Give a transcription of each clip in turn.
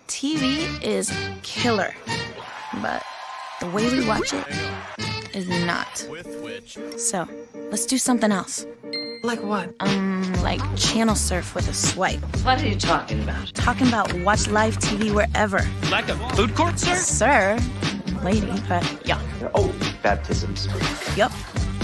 TV is killer, but the way we watch it is not. So, let's do something else. Like what? Like channel surf with a swipe. What are you talking about? Talking about watch live TV wherever. Like a food court, sir? Sir, lady, but yeah. Oh, baptisms. Yup.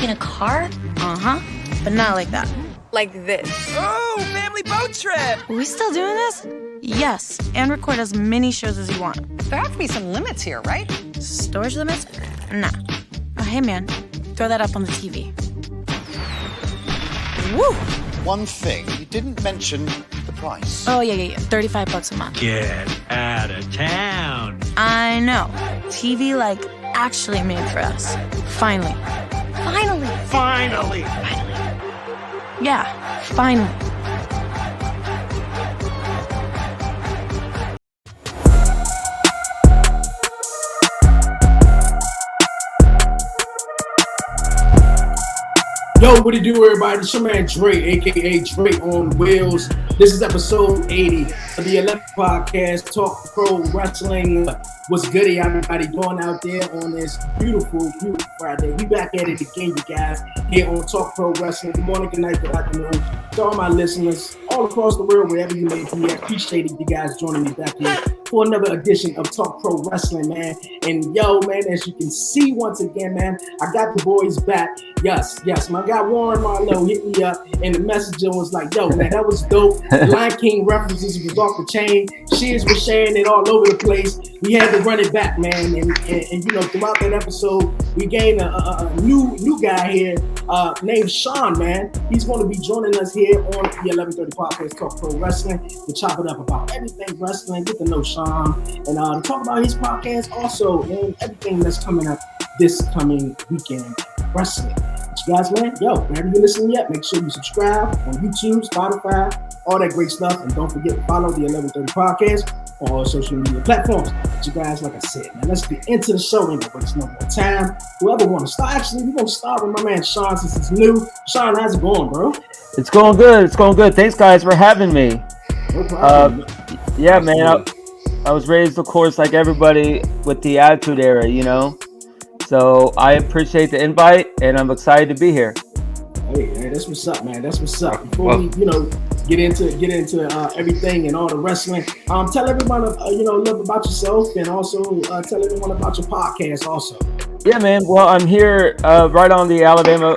In a car? Uh-huh. But not like that. Like this. Oh, family boat trip! Are we still doing this? Yes, and record as many shows as you want. There have to be some limits here, right? Storage limits? Nah. Oh, hey man, throw that up on the TV. Woo! One thing, you didn't mention the price. Oh, yeah. $35 a month. Get out of town. I know. TV, like, actually made for us. Finally. Finally! Yeah, finally. Yo, what it do, everybody? It's your man Dre, aka Dre on Wheels. This is episode 80 of the 11th podcast, Talk Pro Wrestling. What's goody, everybody doing out there on this beautiful, beautiful Friday? We back at it again, you guys, here on Talk Pro Wrestling. Good morning, good night, good afternoon to all my listeners all across the world, wherever you may be. I appreciate you guys joining me back here for another edition of Talk Pro Wrestling, man. And yo, man, as you can see once again, man, I got the boys back. Yes, my guy Warren Marlowe hit me up, and the messenger was like, yo, man, that was dope. Lion King references was off the chain. Shears was sharing it all over the place. We had to run it back, man. And you know, throughout that episode, we gained a new guy here named Sean, man. He's going to be joining us here on the 1130 podcast, Talk Pro Wrestling, to chop it up about everything wrestling, get to know Sean, and to talk about his podcast also, and everything that's coming up this coming weekend, wrestling. But you guys, man, yo, wherever you're listening yet, make sure you subscribe on YouTube, Spotify, all that great stuff, and don't forget to follow the 1130 podcast on all social media platforms. But you guys, like I said, man, let's get into the show. Ain't no waste no more time. Whoever want to start, actually, we're going to start with my man Sean since he's new. Sean, how's it going, bro? It's going good. Thanks, guys, for having me. No problem. Yeah, man, I was raised, of course, like everybody, with the Attitude Era, you know? So I appreciate the invite, and I'm excited to be here. Hey, that's what's up, man. That's what's up. Before we, get into everything and all the wrestling, tell everyone, a little about yourself, and also tell everyone about your podcast, also. Yeah, man. Well, I'm here right on the Alabama,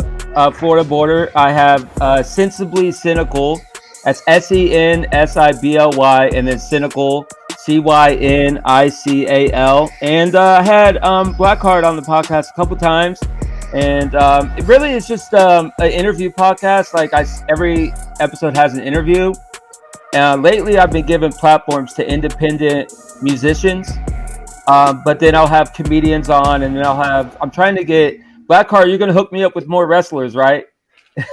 Florida border. I have Sensibly Cynical. That's SENSIBLY, and then Cynical. CYNICAL, and I had Blackhart on the podcast a couple times, and it really is just an interview podcast. Like every episode has an interview. Lately, I've been giving platforms to independent musicians, but then I'll have comedians on, and then I'm trying to get Blackhart. You're gonna hook me up with more wrestlers, right?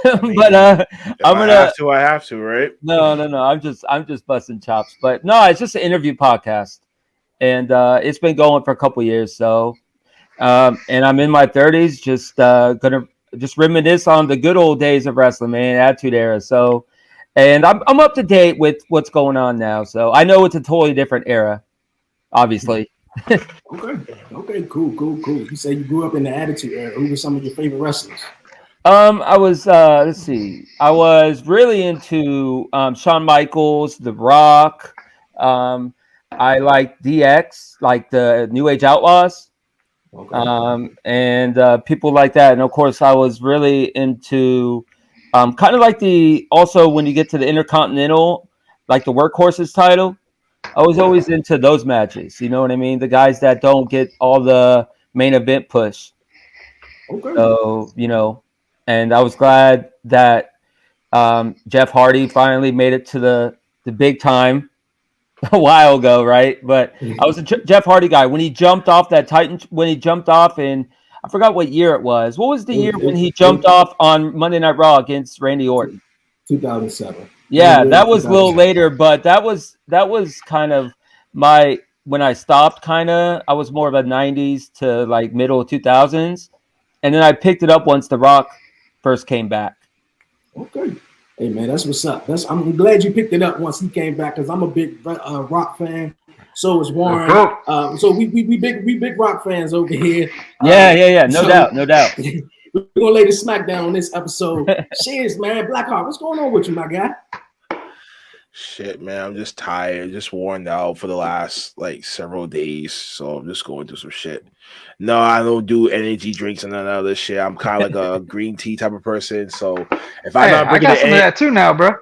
But I have to, right? No. I'm just busting chops. But no, it's just an interview podcast, and it's been going for a couple years. So, and I'm in my 30s, just gonna reminisce on the good old days of wrestling, man, Attitude Era. So, and I'm up to date with what's going on now. So I know it's a totally different era, obviously. Okay, cool. You say you grew up in the Attitude Era. Who were some of your favorite wrestlers? I was I was really into Shawn Michaels, The Rock. I like DX, like the New Age Outlaws, and people like that. And of course, I was really into kind of like also when you get to the Intercontinental, like the Workhorses title. I was always into those matches. You know what I mean? The guys that don't get all the main event push. Okay. So and I was glad that Jeff Hardy finally made it to the big time a while ago, right? But I was a Jeff Hardy guy when he jumped off that Titan. When he jumped off in, I forgot what year it was. What was the year when he jumped off on Monday Night Raw against Randy Orton? 2007. Yeah, that was a little later, but that was kind of when I stopped. Kind of, I was more of a '90s to like middle of 2000s, and then I picked it up once The Rock first came back. Okay. Hey man, that's what's up. I'm glad you picked it up once he came back because I'm a big Rock fan. So is Warren. So we big Rock fans over here. Yeah. No doubt. We're gonna lay the smackdown on this episode. Cheers, man. Blackhart, what's going on with you, my guy? Shit, man, I'm just tired, just worn out for the last several days. So I'm just going through some shit. No, I don't do energy drinks and none of this shit. I'm kind of like a green tea type of person. So if I'm not bringing I got some of that too now, bro.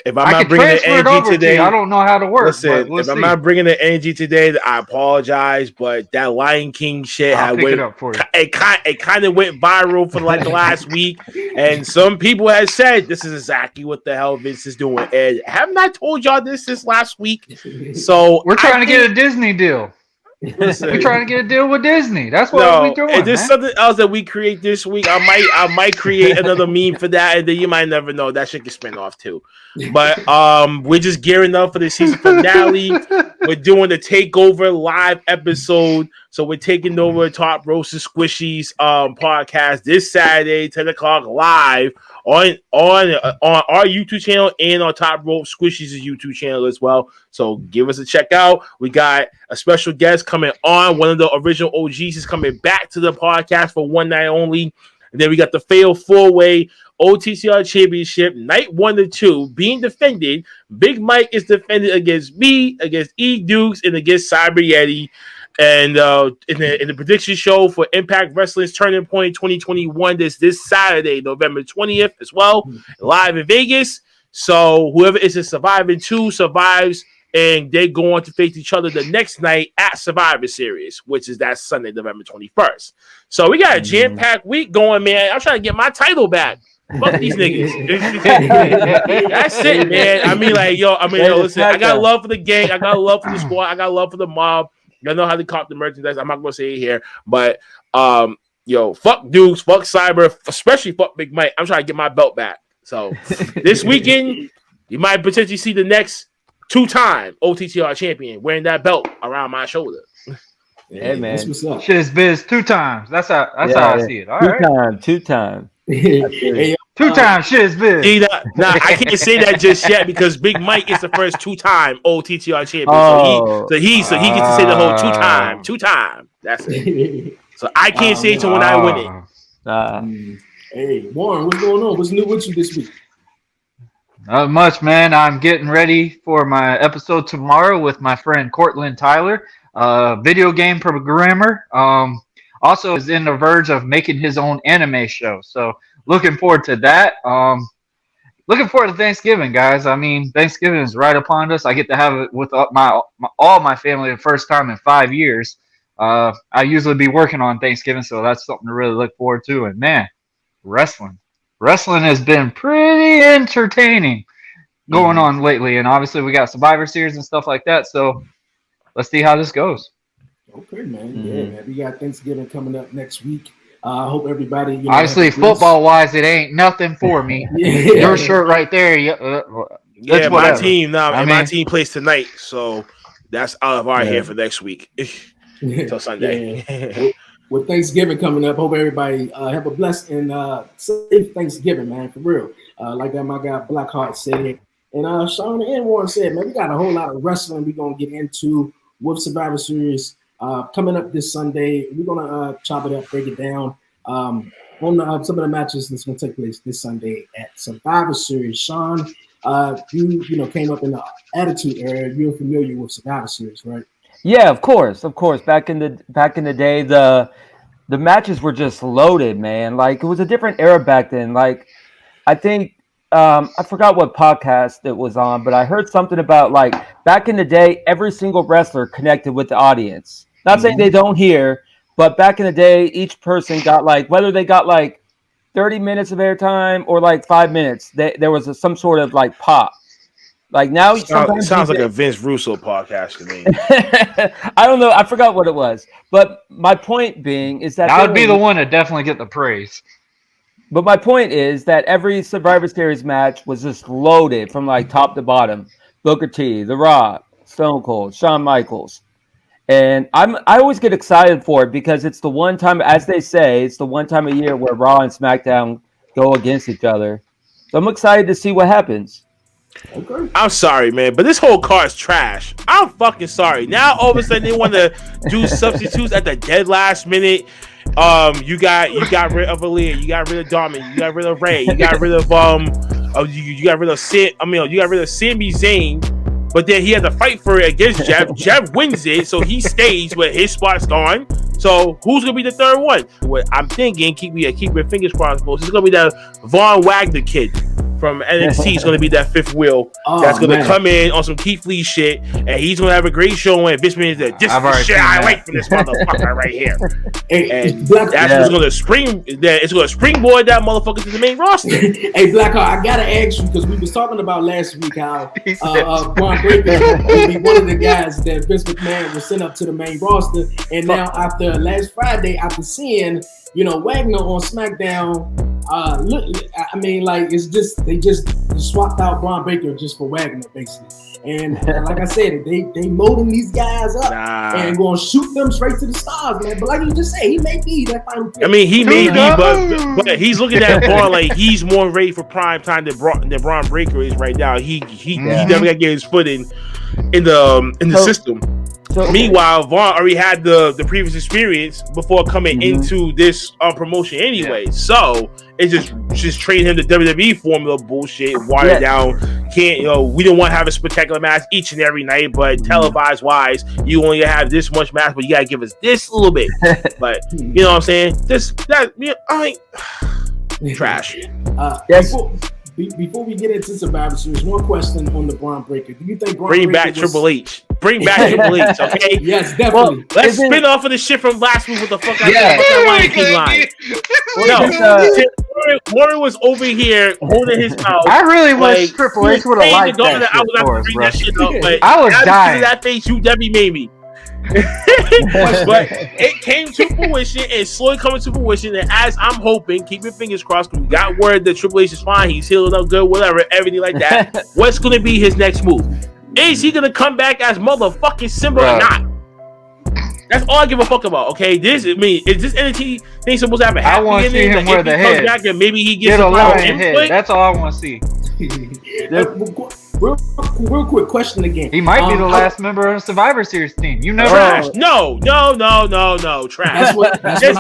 If I'm not bringing the energy today, I don't know how to work. Listen, if I'm not bringing the energy today, I apologize. But that Lion King shit, it kind of went viral for the last week, and some people have said this is exactly what the hell Vince is doing. And haven't I told y'all this last week? So we're trying to get a Disney deal. We're trying to get a deal with Disney. That's what we're doing. If there's something else that we create this week, I might create another meme for that, and then you might never know. That shit can spin off too. But we're just gearing up for the season finale. We're doing the takeover live episode, so we're taking over Top Roasted Squishies podcast this Saturday, 10 o'clock live on our YouTube channel and on Top Rope Squishies' YouTube channel as well. So give us a check out. We got a special guest coming on. One of the original OGs is coming back to the podcast for one night only. And then we got the Fatal 4-Way OTCR Championship, night 1 to 2, being defended. Big Mike is defended against me, against E Dukes, and against Cyber Yeti. And in the prediction show for Impact Wrestling's Turning Point 2021, this Saturday, November 20th, as well, live in Vegas. So whoever is a Survivor 2 survives, and they go on to face each other the next night at Survivor Series, which is that Sunday, November 21st. So we got a jam-packed week going, man. I'm trying to get my title back. Fuck these niggas. That's it, man. Listen, I got love for the gang. I got love for the squad. I got love for the mob. Y'all know how to cop the merchandise. I'm not going to say it here. But, fuck Dukes, fuck Cyber, especially fuck Big Mike. I'm trying to get my belt back. So this weekend, you might potentially see the next 2-time OTTR champion wearing that belt around my shoulder. Yeah, man. Shit is biz 2 times. That's how I see it. All right. 2 times. Hey, 2 times shit is biz. I can't say that just yet because Big Mike is the first 2-time OTTR champion. So he gets to say the whole 2-time. That's it. So I can't say it till when I win it. Hey, Warren, what's going on? What's new with you this week? Not much, man. I'm getting ready for my episode tomorrow with my friend Cortland Tyler, video game programmer. Also is in the verge of making his own anime show. So looking forward to that. Looking forward to Thanksgiving, guys. I mean, Thanksgiving is right upon us. I get to have it with all my family the first time in 5 years. I usually be working on Thanksgiving, so that's something to really look forward to. And man, wrestling has been pretty entertaining going on lately. And obviously we got Survivor Series and stuff like that. So let's see how this goes. Okay, man. Yeah, man. We got Thanksgiving coming up next week. I hope everybody. Obviously, football-wise, it ain't nothing for me. Your shirt right there. My team now. My team plays tonight, so that's out of our hair for next week until Sunday. Yeah. With Thanksgiving coming up, hope everybody have a blessed and safe Thanksgiving, man. For real, like that my guy Blackhart said, and Sean and Warren said, man, we got a whole lot of wrestling we're gonna get into with Survivor Series. Coming up this Sunday, we're gonna chop it up, break it down on some of the matches that's gonna take place this Sunday at Survivor Series. Sean, you came up in the Attitude Era. You're familiar with Survivor Series, right? Yeah, of course. Back in the day, the matches were just loaded, man. Like it was a different era back then. Like I think I forgot what podcast it was on, but I heard something about like back in the day, every single wrestler connected with the audience. Not saying they don't hear, but back in the day, each person got whether they got 30 minutes of airtime or 5 minutes, there was some sort of pop. Like now, it sounds like a Vince Russo podcast to me. I don't know. I forgot what it was, but my point being is that I would be the one to definitely get the praise. But my point is that every Survivor Series match was just loaded from top to bottom. Booker T, The Rock, Stone Cold, Shawn Michaels. And I always get excited for it because it's the one time, as they say, it's the one time a year where Raw and SmackDown go against each other. So I'm excited to see what happens. Okay. I'm sorry, man, but this whole car is trash. I'm fucking sorry. Now all of a sudden they want to do substitutes at the dead last minute. You got rid of Aaliyah, you got rid of Domin, you got rid of Ray, you got rid of you got rid of you got rid of Sami Zayn. But then he had to fight for it against Jeff. Jeff wins it, so he stays, but his spot's gone. So who's gonna be the third one? What I'm thinking, keep your fingers crossed, folks. It's gonna be that Von Wagner kid from NXT. He's gonna be that fifth wheel that's gonna come in on some Keith Lee shit, and he's gonna have a great show. And Vince McMahon said, "This is the shit I like from this motherfucker right here." And that's what's gonna it's gonna springboard that motherfucker to the main roster. Hey, Blackhart, I gotta ask you because we was talking about last week how Bron Breakker will be one of the guys that Vince McMahon will send up to the main roster, and now after last Friday, after seeing Wagner on SmackDown. Look, I mean, like it's just they swapped out Bron Breakker just for Wagner, basically. And like I said, they molding these guys up and gonna shoot them straight to the stars, man. But like you just said, he may be that final pick. I mean, he may be, but he's looking at Bron like he's more ready for prime time than Bron Breakker is right now. He definitely got to get his foot in the system. So, meanwhile, Vaughn already had the previous experience before coming into this promotion anyway. So it's just train him the WWE formula bullshit, watered down. We don't want to have a spectacular match each and every night, but televised wise, you only have this much match, but you gotta give us this a little bit. But you know what I'm saying? Trash. Yes. Before we get into Survivor Series, one question on the Bron Breakker. Do you think Bring back Triple H? Bring back Triple H, okay? Yes, definitely. Well, let's spin off of the shit from last week with the fuck line. Warren was over here holding his mouth. I really wish Triple H would have liked that shit for us, bro. I was dying. That face you definitely made me. But it came to fruition and slowly coming to fruition, and as I'm hoping, keep your fingers crossed, we got word that Triple H is fine, he's healing up good, whatever, everything like that. What's gonna be his next move? Is he gonna come back as motherfucking Simba or not? That's all I give a fuck about. Okay, is this NXT thing supposed to have a happy ending? I want to see him wear the head. Back and maybe he gets a lion head. That's all I want to see. Real quick question again. He might be the last member of the Survivor Series team. You never know. No, trash. There's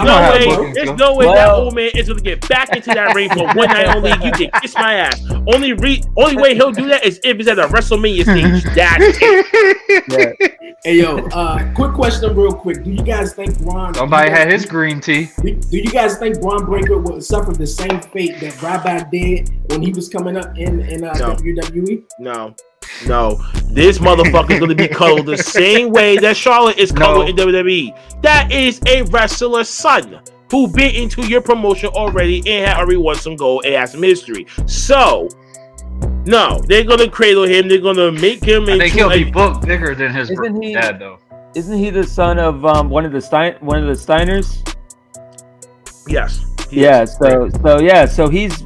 no way that old man is gonna get back into that ring for one night only. You can kiss my ass. Only way he'll do that is if it's at a WrestleMania stage. That's it. Hey yo, quick question, real quick. Do you guys think somebody had his green tea? Do you guys think Bron Breakker would suffer the same fate that Ryback did when he was coming up in WWE? No. This motherfucker is going to be cuddled the same way that Charlotte is cuddled in WWE. That is a wrestler's son who been into your promotion already and had already won some gold and has some history. So, no, they're going to cradle him. They're going to make him into... I think he'll be booked bigger than his dad, though. Isn't he the son of one of the Steiners? Yes. So he's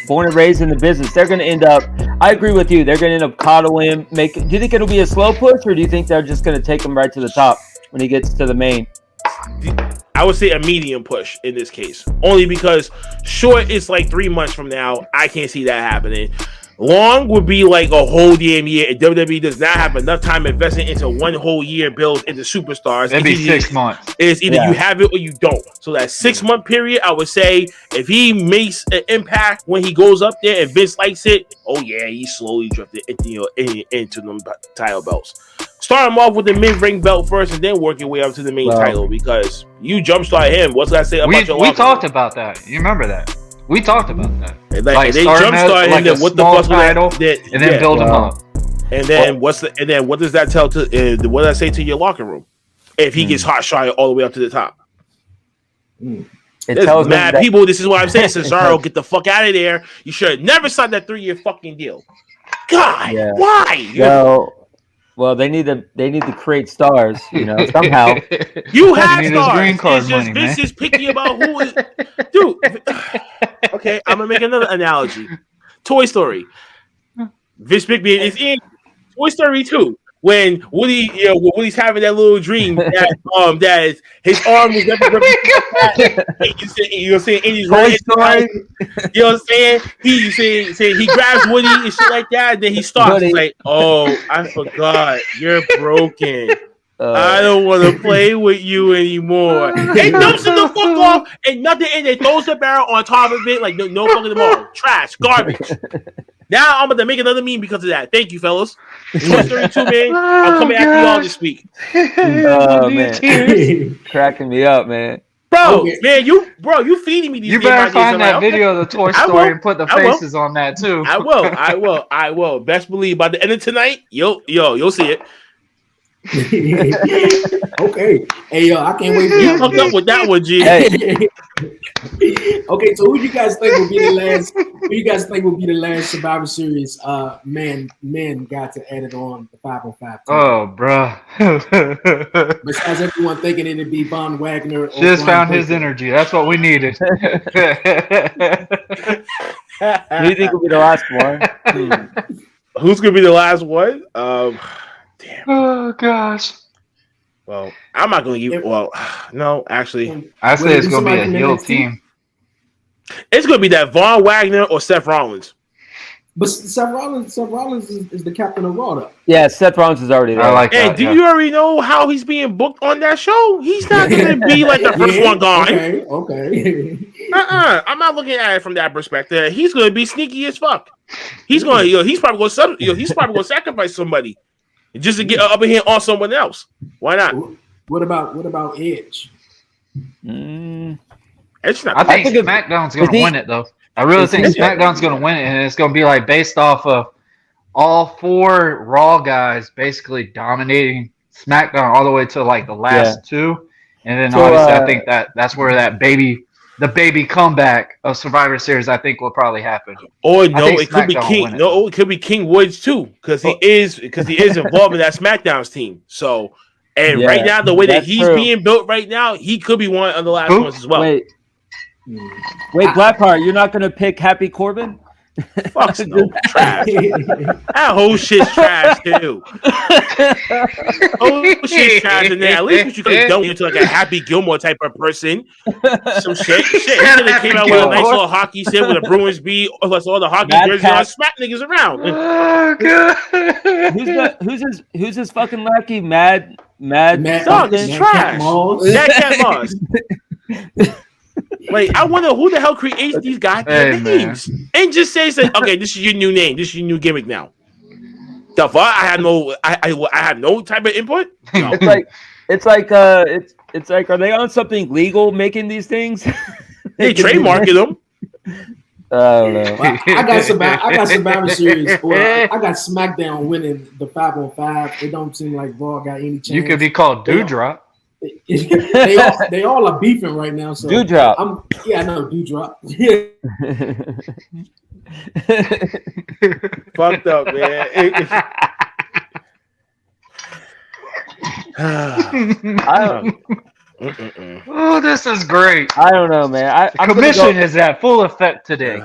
born and raised in the business. They're going to end up... I agree with you. They're going to end up coddling him. Do you think it'll be a slow push, or do you think they're just going to take him right to the top when he gets to the main? I would say a medium push in this case. Only because short is like 3 months from now. I can't see that happening. Long would be like a whole damn year, and WWE does not have enough time investing into one whole year build into superstars. It'd be 6 months. It's either you have it or you don't. So that 6 month period, I would say, if he makes an impact when he goes up there and Vince likes it, oh yeah, he slowly drifted into them title belts. Start him off with the mid-ring belt first, and then work your way up to the main title, because you jumpstart him. What's I say about your We talked about that. You remember that? We talked about that. Like they jumpstart him, then what the fuck title, and then build him up. And then what does that tell to what does that say to your locker room if he gets hot shot all the way up to the top? There's mad people. This is what I'm saying. Cesaro, get the fuck out of there. You should have never signed that 3-year fucking deal. God, why? Well, they need to create stars, somehow. You have stars. It's just Vince is picky about who is. Dude. Okay, I'm gonna make another analogy. Toy Story. Vince McMahon is in Toy Story 2. when Woody, when Woody's having that little dream that his arm was never you know what I'm saying? And he's running, you know what I'm saying? He grabs Woody and shit like that, and then he stops. He's like, "Oh, I forgot, you're broken. I don't want to play with you anymore." They dumps it the fuck off, and nothing, and they throws the barrel on top of it like no fucking tomorrow. Trash, garbage. Now I'm about to make another meme because of that. Thank you, fellas. Toy Story 2, man. I'm coming after y'all this week. Oh man, cracking me up, man. Bro, man, you feeding me these. You better find that video of the Toy Story and put the faces on that too. I will. Best believe by the end of tonight, you'll see it. Okay. Hey, yo, I can't wait for you hooked up with that one, G. Hey. Okay, so who you guys think will be the last? Who you guys think will be the last Survivor Series men got to add it on the 505? Oh, bro. Besides everyone thinking it'd be Von Wagner. Just found his energy. That's what we needed. Who do you think will be the last one? Who's gonna be the last one? Damn. Oh gosh. Well, I'm not gonna give. Well, no, actually, I say it's gonna be a heel team. It's gonna be that Von Wagner or Seth Rollins. But Seth Rollins is the captain of Raw. Yeah, Seth Rollins is already there. I like and that. Do you already know how he's being booked on that show? He's not gonna be like the first one gone. Okay. I'm not looking at it from that perspective. He's gonna be sneaky as fuck. He's gonna, he's probably gonna sacrifice somebody just to get up in here on someone else. Why not? What about Edge? It's not. I think SmackDown's gonna win it though. I really think SmackDown's gonna win it, and it's gonna be like based off of all 4 Raw guys basically dominating SmackDown all the way to like the last 2, and then obviously I think that's where the baby comeback of Survivor Series I think will probably happen. Or no, it could be King. No, it could be King Woods too, because he is involved in that SmackDown's team. So, and right now the way that he's being built right now, he could be one of the last ones as well. Wait, Blackhart, you're not gonna pick Happy Corbin? Fuck no, trash. That whole shit's trash too. Whole shit's trash in there. At least what you could have done into like a Happy Gilmore type of person. Some shit. He could have came out with a nice little hockey set with a Bruins beat, plus all the hockey jerseys on, smack niggas around. Oh god. Who's his fucking lackey? Mad dog is trash. That Cat Moss. Wait, I wonder who the hell creates these goddamn names and just says that, okay, this is your new name, this is your new gimmick now. The fuck? I have no type of input. No. It's like are they on something legal making these things? They trademarked them. I don't know. Well, I got Survivor Series. Or I got SmackDown winning the 5-on-5. It don't seem like Raw got any chance. You could be called Dewdrop. they all are beefing right now. So Dewdrop. I know Dewdrop. Yeah. Fucked up, man. Oh, this is great. I don't know, man. Commission is at full effect today.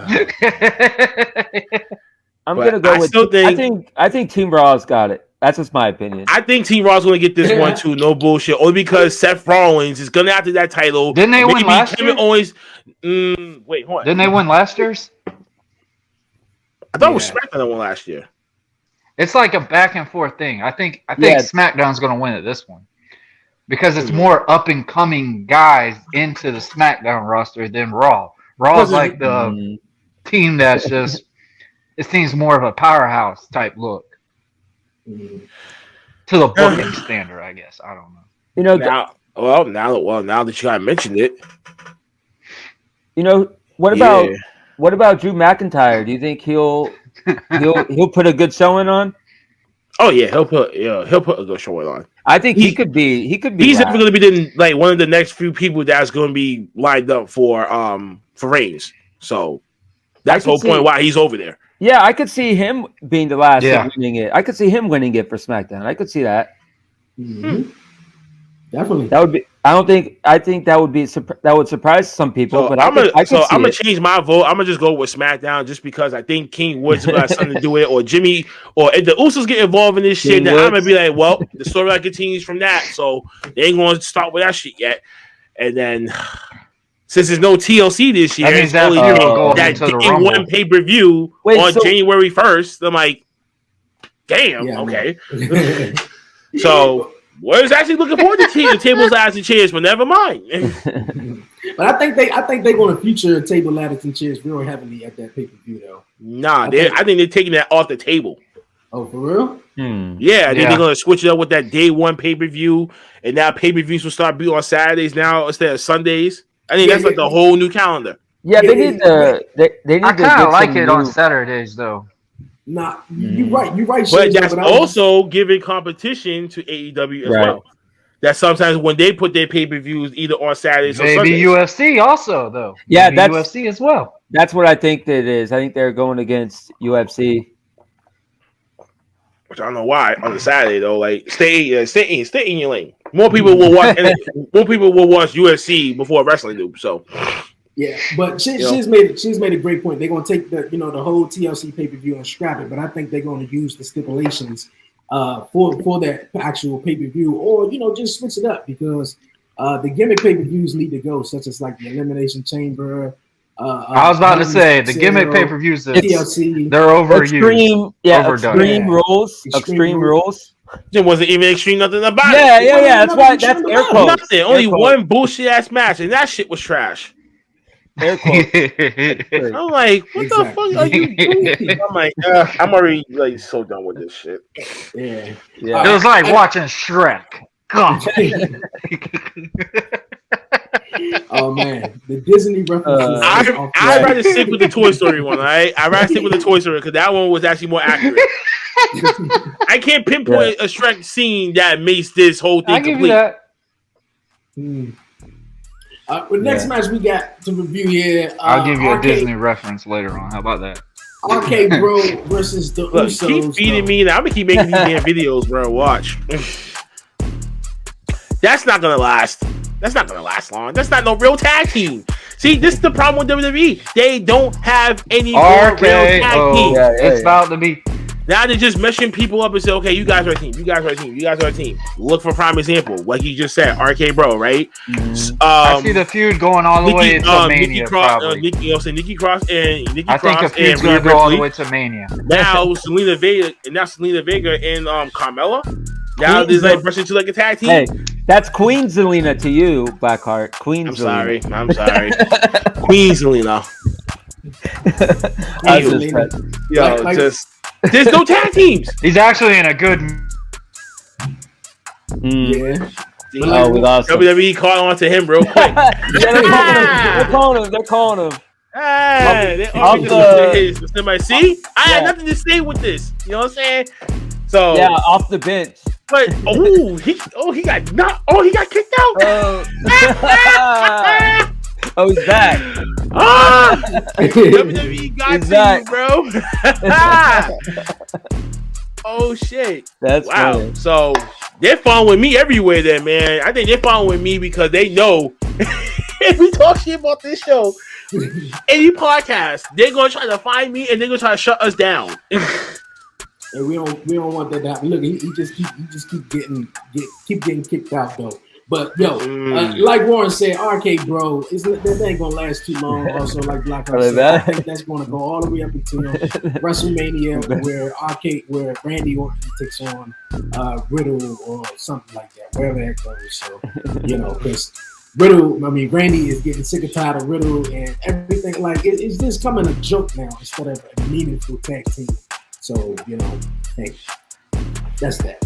I'm gonna go with. I think Team Raw's got it. That's just my opinion. I think Team Raw's going to get this one too. No bullshit. Only because Seth Rollins is going to after that title. Didn't they win last year? Wait, hold on. Didn't they win last year's? I thought it was SmackDown that won last year. It's like a back and forth thing. I think SmackDown's going to win it this one because it's more up and coming guys into the SmackDown roster than Raw. Raw is like the team that's just it seems more of a powerhouse type look. To the booking standard, I guess. I don't know. You know, now that you mentioned it. You know, what about Drew McIntyre? Do you think he'll put a good showing on? Oh yeah, he'll put a good showing on. I think he could be. He's definitely going to be one of the next few people that's going to be lined up for Reigns. So that's the whole point why he's over there. Yeah, I could see him being the last and winning it. I could see him winning it for SmackDown. I could see that. Mm-hmm. Definitely. I think that would surprise some people. So but I'm gonna it. change my vote. I'm gonna just go with SmackDown just because I think King Woods got something to do with it, or Jimmy, or if the Usos get involved in this shit, then I'm gonna be like, well, the storyline continues from that, so they ain't gonna start with that shit yet. And then since there's no TLC this year, it's only that day one pay-per-view on January 1st. I'm like, damn, okay. So was actually looking forward to the tables, ladders, and chairs, but never mind. But I think they're going to feature table, ladders, and chairs real heavily at that pay-per-view though. Nah, I think they're taking that off the table. Oh, for real? Yeah, I think they're going to switch it up with that day one pay-per-view, and now pay-per-views will start being on Saturdays now instead of Sundays. I think that's like the whole new calendar. Yeah, they need to. They need I kind of like it new... on Saturdays though. Nah, you're right. But that's also giving competition to AEW as well. That sometimes when they put their pay-per-views either on Saturdays or Sundays. Maybe UFC also though. Yeah, maybe that's UFC as well. That's what I think that it is. I think they're going against UFC. Which I don't know why on the Saturday though. Like stay in your lane. More people will watch. More people will watch UFC before wrestling do. So. Yeah, but she's made a great point. They're gonna take the whole TLC pay-per-view and scrap it, but I think they're gonna use the stipulations for that actual pay-per-view, or just switch it up because the gimmick pay-per-views need to go, such as like the Elimination Chamber. I was about to say the gimmick pay-per-views TLC. They're overused. Extreme rules. It wasn't even extreme nothing about it. Yeah. That's why that's air quotes. Nothing. Only one bullshit ass match, and that shit was trash. Air quotes. I'm like, what the fuck are you doing? I'm like, I'm already like so done with this shit. Yeah. It was like watching Shrek. God. Oh man, the Disney references. I'd rather stick with the Toy Story one. Right? I'd rather stick with the Toy Story because that one was actually more accurate. I can't pinpoint a Shrek scene that makes this whole thing complete. Next match we got to review here. I'll give you a Disney reference later on. How about that? RK Bro versus the Usos. Keep feeding me. I'm gonna keep making these damn videos, bro. Watch. That's not gonna last. That's not gonna last long. That's not no real tag team. See, this is the problem with WWE. They don't have any real tag team. It's about to be. Now they're just meshing people up and say, okay, you guys are a team. You guys are a team. You guys are a team. Look for prime example, like you just said, RK Bro, right? I see the feud going all the way to Mania. Nikki Cross and Nikki Cross. I think the feud's gonna go all the way to Mania. Now Selena Vega and Carmella. Now there's like brushing to like a tag team. Hey, that's Queen Zelina to you, Blackhart. Queen Zelina. I'm sorry. Queen Zelina. There's no tag teams. He's actually in a good. Yeah. Oh, we lost WWE caught on to him real quick. They're calling him. Hey, somebody see? I had nothing to say with this. You know what I'm saying? So yeah, off the bench. But he got kicked out. Oh, he's back. WWE got you, bro. Oh shit. That's wow. funny. So they're following me everywhere then, man. I think they're following me because they know if we talk shit about this show, any podcast, they're gonna try to find me and they're gonna try to shut us down. And we don't want that to happen. Look, he just keep getting kicked out though. But like Warren said, RK Bro, that ain't gonna last too long. Also, like Blackhart said, I think that's gonna go all the way up until WrestleMania, where Randy Orton takes on Riddle or something like that, wherever that goes. So because Randy is getting sick and tired of Riddle and everything. Like it's just coming a joke now instead of a meaningful tag team. So hey, that's that.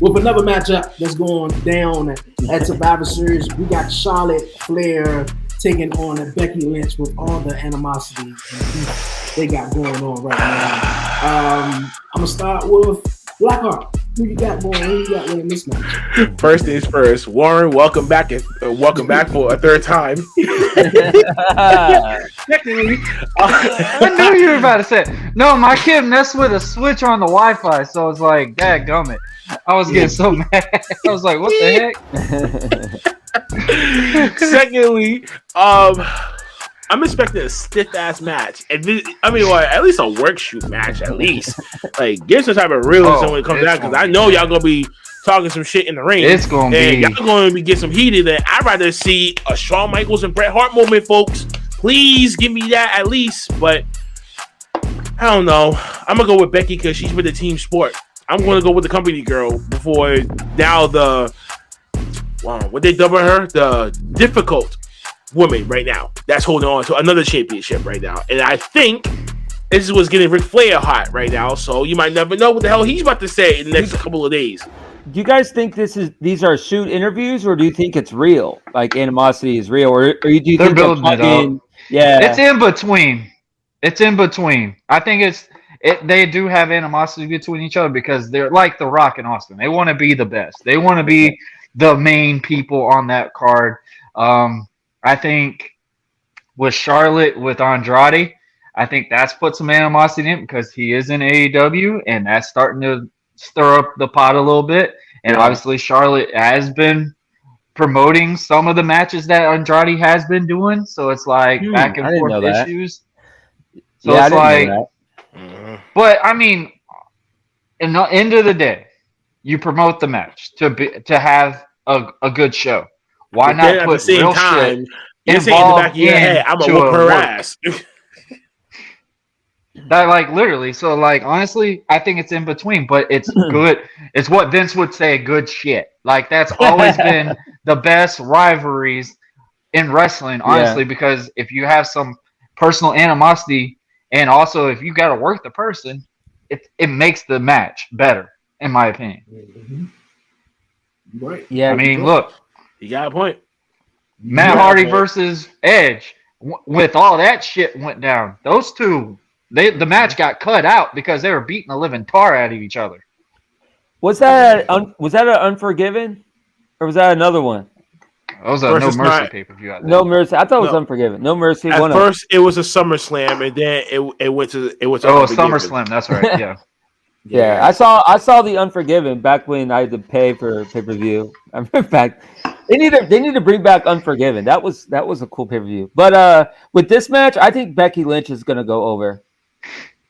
With another matchup that's going down at Survivor Series, we got Charlotte Flair taking on Becky Lynch with all the animosity they got going on right now. I'm gonna start with Blackhart. Who you got, boy? Who you got winning this match? First things first, Warren, welcome back for a third time. Secondly, I knew you were about to say it. No, my kid messed with a switch on the Wi-Fi, so it's like, dadgummit. I was getting so mad. I was like, what the heck? secondly, I'm expecting a stiff ass match. At least a work shoot match, at least. Like, get some type of realism when it comes down, because I know y'all gonna be talking some shit in the ring. It's gonna be. Y'all gonna be get some heated. And I'd rather see a Shawn Michaels and Bret Hart moment, folks. Please give me that at least. But I don't know. I'm gonna go with Becky because she's with the team sport. I'm gonna go with the company girl before now what they double her, the difficult woman right now that's holding on to another championship right now, and I think this is what's getting Ric Flair hot right now. So you might never know what the hell he's about to say in the next couple of days. Do you guys think these are shoot interviews, or do you think it's real? Like animosity is real, or do you They're think building it up? Yeah, It's in between. It's in between. I think they do have animosity between each other because they're like The Rock and Austin. They want to be the best. They want to be the main people on that card. I think with Charlotte, with Andrade, I think that's put some animosity in because he is in AEW, and that's starting to stir up the pot a little bit. And obviously, Charlotte has been promoting some of the matches that Andrade has been doing, so it's like back and forth issues. So it's like, but I mean, in the end of the day, you promote the match to have a good show. Why not at put the same real time? shit You're saying in the back of your head, I'm gonna whoop her ass. That like literally. So like honestly, I think it's in between, but it's good. It's what Vince would say, good shit. Like that's always been the best rivalries in wrestling, honestly, because if you have some personal animosity and also if you got to work the person, it makes the match better, in my opinion. Mm-hmm. Right. Yeah. I mean, look. You got a point. Matt Hardy versus Edge, with all that shit went down. Those two, the match got cut out because they were beating the living tar out of each other. Was that an Unforgiven, or was that another one? That was a No Mercy pay-per-view. No Mercy. I thought it was Unforgiven. No Mercy. At first, it was a SummerSlam, and then it went to SummerSlam. That's right. Yeah. Yeah, I saw the Unforgiven back when I had to pay for pay-per-view. I remember back. They need to bring back Unforgiven. That was a cool pay-per-view. But with this match, I think Becky Lynch is gonna go over.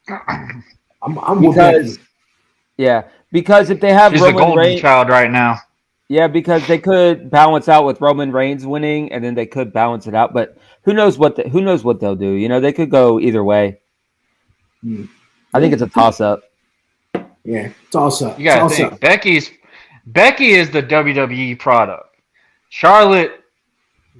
I'm with Becky. Yeah, because if they have She's Roman the golden Reigns, child right now. Yeah, because they could balance out with Roman Reigns winning, and then they could balance it out. But who knows what they'll do? You know, they could go either way. I think it's a toss-up. Yeah, toss-up. You gotta think. Becky is the WWE product. Charlotte,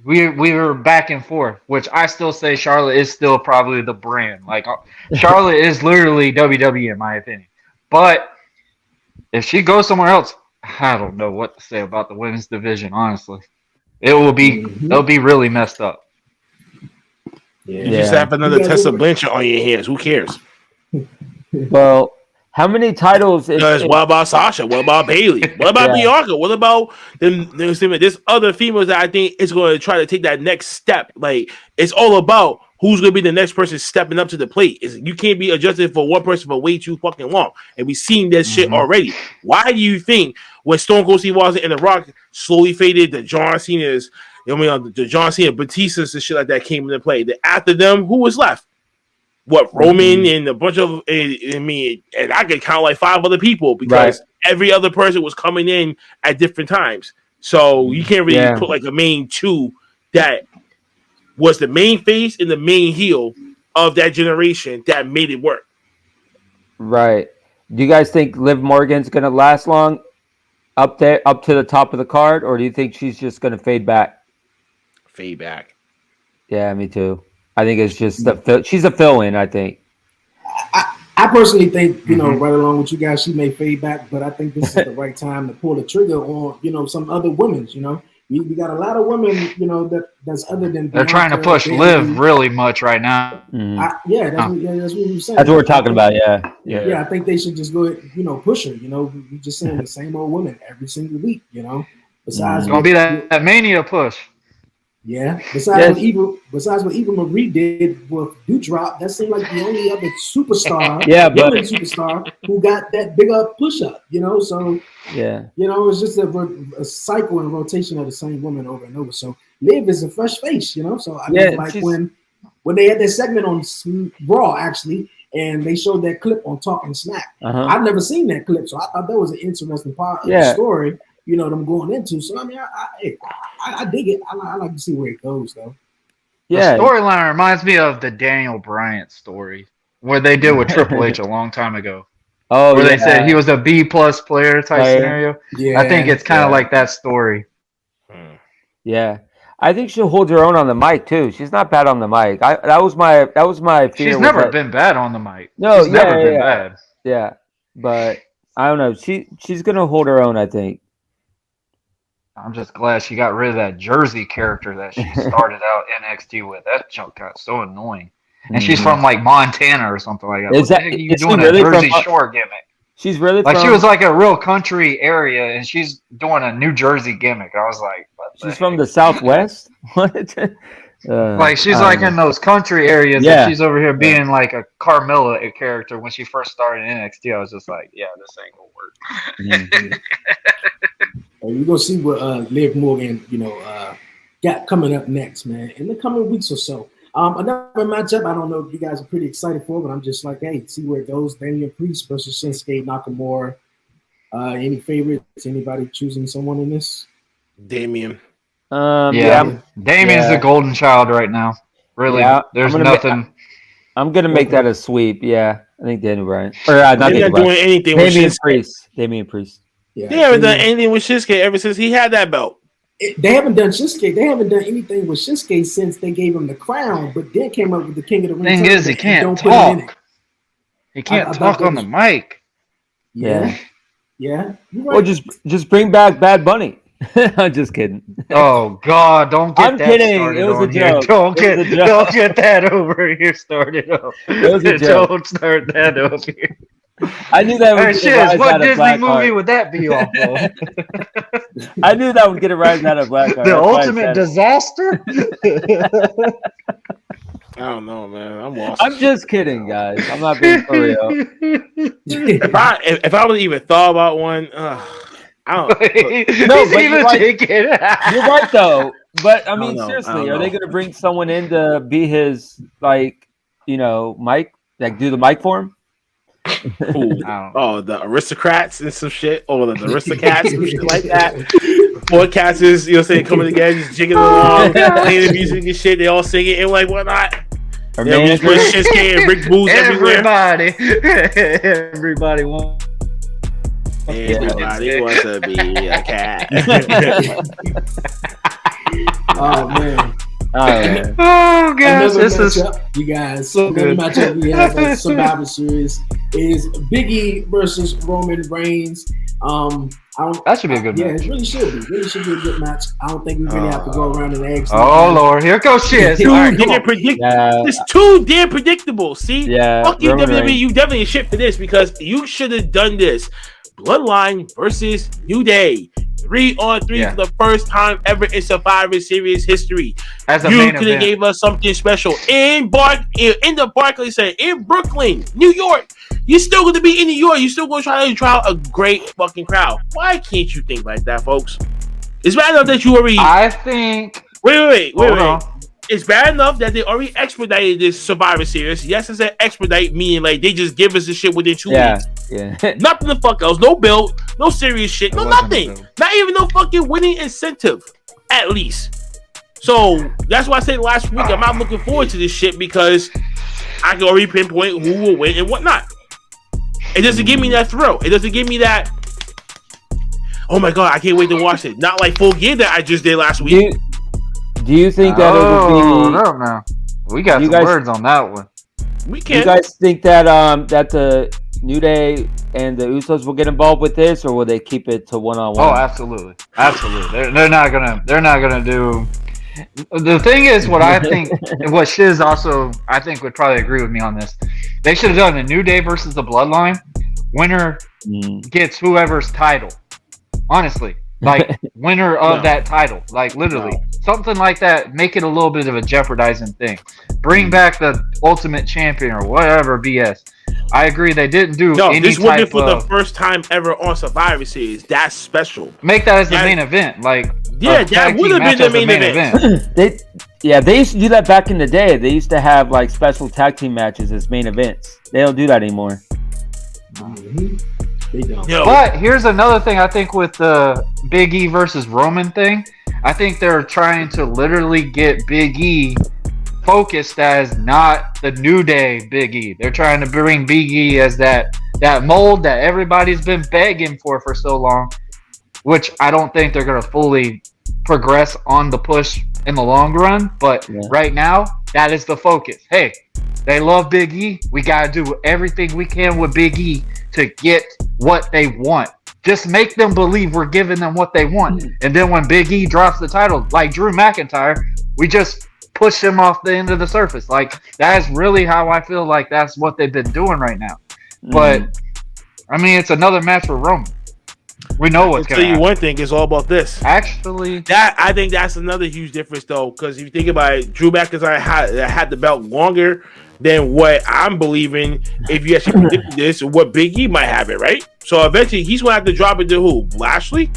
we were back and forth, which I still say Charlotte is still probably the brand. Like Charlotte is literally WWE in my opinion. But if she goes somewhere else, I don't know what to say about the women's division. Honestly, it'll be really messed up. Yeah. You just have another Tessa Blanchard on your hands. Who cares? Well, how many titles? Because what about Sasha? What about Bayley? What about Bianca? What about them? There's other females that I think is going to try to take that next step. Like it's all about who's going to be the next person stepping up to the plate. You can't be adjusted for one person for way too fucking long. And we've seen this shit already. Why do you think when Stone Cold Steve Austin and The Rock slowly faded, the John Cena's, the John Cena, Batista's and shit like that came into play? That after them, who was left? What, Roman and a bunch of, and I could count like 5 other people because every other person was coming in at different times. So you can't really put like a main 2 that was the main face and the main heel of that generation that made it work. Right. Do you guys think Liv Morgan's going to last long up to the top of the card, or do you think she's just going to fade back? Fade back. Yeah, me too. I think it's just she's a fill-in, I think. I personally think, right along with you guys, she may fade back, but I think this is the right time to pull the trigger on, some other women's, We got a lot of women, you know, that's other than They're trying to Bianca, push Bayley. Liv really much right now. Yeah, that's what we were saying. That's what we're talking about. Yeah. I think they should just go ahead, you know, push her. You know, we just saying the same old women every single week. You know, besides It's gonna be that Mania push. Yeah. Besides what Eva Marie did with Doudrop, that seemed like the only other superstar, women superstar who got that big up push up. You know, so you know, it's just a cycle and rotation of the same woman over and over. So Liv is a fresh face. You know, so I mean, like when they had that segment on Raw actually, and they showed that clip on Talking Smack. I've never seen that clip, so I thought that was an interesting part of the story. You know, them going into. So I mean, I dig it. I like to see where it goes, though. Yeah, the storyline reminds me of the Daniel Bryant story, where they did with Triple H a long time ago. Oh, where they said he was a B+ player type scenario. Yeah, I think it's kind of like that story. Yeah, I think she'll hold her own on the mic too. She's not bad on the mic. That was my fear. She's never been bad on the mic. No, she's never been bad. Yeah, but I don't know. She's gonna hold her own, I think. I'm just glad she got rid of that Jersey character that she started out NXT with. That junk got so annoying. And she's from like Montana or something like that. Is that you doing a Jersey Shore gimmick? She's really like she was like a real country area, and she's doing a New Jersey gimmick. I was like, she's from the Southwest. What? Like she's like in those country areas. Yeah. And she's over here being like a Carmella character. When she first started in NXT, I was just like, yeah, this ain't gonna work. We're gonna see what Liv Morgan, you know, got coming up next, man, in the coming weeks or so. Another matchup, I don't know if you guys are pretty excited for, but I'm just like, hey, see where it goes. Damian Priest versus Shinsuke Nakamura. Any favorites? Anybody choosing someone in this? Damian. Damian's the golden child right now. Really, there's nothing. I'm gonna make that a sweep. Yeah, I think Daniel Bryan. Or not doing anything. Damian Priest. Damian Priest. Yeah, they haven't done anything with Shinsuke ever since he had that belt. They haven't done Shinsuke. They haven't done anything with Shinsuke since they gave him the crown, but then came up with the King of the Ring. Thing is, he can't talk. He can't talk on the mic. Yeah. Right. Well, just bring back Bad Bunny. I'm just kidding. Oh God! Don't get that kidding. started. It was on a here. joke. Don't get that over here started up. It was a joke. Don't start that up here. I knew that would get a rise what out of Disney Blackhart. movie would that be off of? I knew that would get a rise out of Blackhart. The ultimate disaster. I don't know, man. I'm lost. I'm just kidding, guys. I'm not being for real. If I would even thought about one, I don't. No, but you're right. You're right, though. But I mean, seriously, are they going to bring someone in to be his, like, you know, mic, like do the mic for him? The aristocrats and some shit, or the aristocrats and shit like that. Four cats is, you know, saying coming together, just jigging along, playing the music and shit. They all sing it and like whatnot. We just put Shinsuke and Rick Booze everywhere. Everybody wants. Everybody wants to be a cat. Oh man. Oh gosh, this is you guys. So another matchup we have at Survivor Series is Big E versus Roman Reigns. That should be a good match. Yeah, it really should be. Really should be a good match. I don't think we really have to go around and eggs. Oh Lord, here goes shit. It's too damn predictable. See, fuck you, WWE. You definitely shit for this because you should have done this. Bloodline versus New Day. 3-on-3 for the first time ever in Survivor Series history. You could have gave us something special in the Barclays Center in Brooklyn, New York. You're still going to be in New York. You're still going to try to draw a great fucking crowd. Why can't you think like that, folks? It's bad enough that you already. I think. Wait. It's bad enough that they already expedited this Survivor Series. Yes, it's an expedite, meaning like they just give us the shit within 2 weeks. Yeah. Nothing the fuck else. No build. No serious shit. No nothing. Not even no fucking winning incentive. At least. So that's why I said last week I'm not looking forward to this shit because I can already pinpoint who will win and whatnot. It doesn't give me that thrill. It doesn't give me that. Oh my god, I can't wait to watch it. Not like Full Gear that I just did last week. Do you think that it would be? No. We got some words on that one. We can. You guys think that that the New Day and the Usos will get involved with this, or will they keep it to one-on-one? Oh, absolutely. They're not gonna do. The thing is, what I think, and what Shiz also, I think, would probably agree with me on this. They should have done the New Day versus the Bloodline. Winner gets whoever's title. Honestly, like winner of that title, like literally something like that. Make it a little bit of a jeopardizing thing. Bring back the Ultimate Champion or whatever BS. I agree. They didn't do any this would be type for of, the first time ever on Survivor Series. That's special. make that as the main event. Like that would have been the main event. They used to do that back in the day. They used to have like special tag team matches as main events. They don't do that anymore. They don't. But here's another thing I think with the Big E versus Roman thing. I think they're trying to literally get Big E focused as not the New Day Big E. They're trying to bring Big E as that mold that everybody's been begging for so long, which I don't think they're going to fully progress on the push in the long run. But right now, that is the focus. Hey, they love Big E. We got to do everything we can with Big E to get what they want. Just make them believe we're giving them what they want. And then when Big E drops the title, like Drew McIntyre, we just push him off the end of the surface. Like, that's really how I feel like that's what they've been doing right now. But, I mean, it's another match for Roman. We know what's going to happen. I'll tell you one thing, it's all about this. Actually, I think that's another huge difference, though, because if you think about it, Drew McIntyre had the belt longer than what I'm believing. If you actually predict this, what Big E might have it, right? So eventually, he's going to have to drop it to who? Lashley?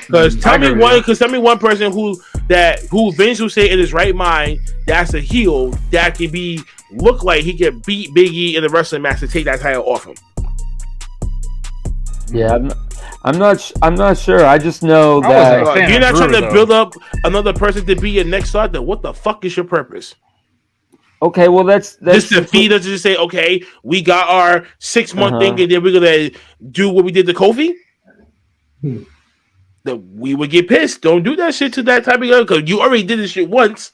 Because tell me one person who Vince will say in his right mind that's a heel that can look like he can beat Big E in the wrestling match to take that title off him. Yeah, I'm not sure. I just know that if you're not trying to build up another person to be your next star, then what the fuck is your purpose? Okay, well that's just to feed us, just say, okay, we got our 6-month thing, and then we're gonna do what we did to Kofi. That we would get pissed. Don't do that shit to that type of guy, because you already did this shit once.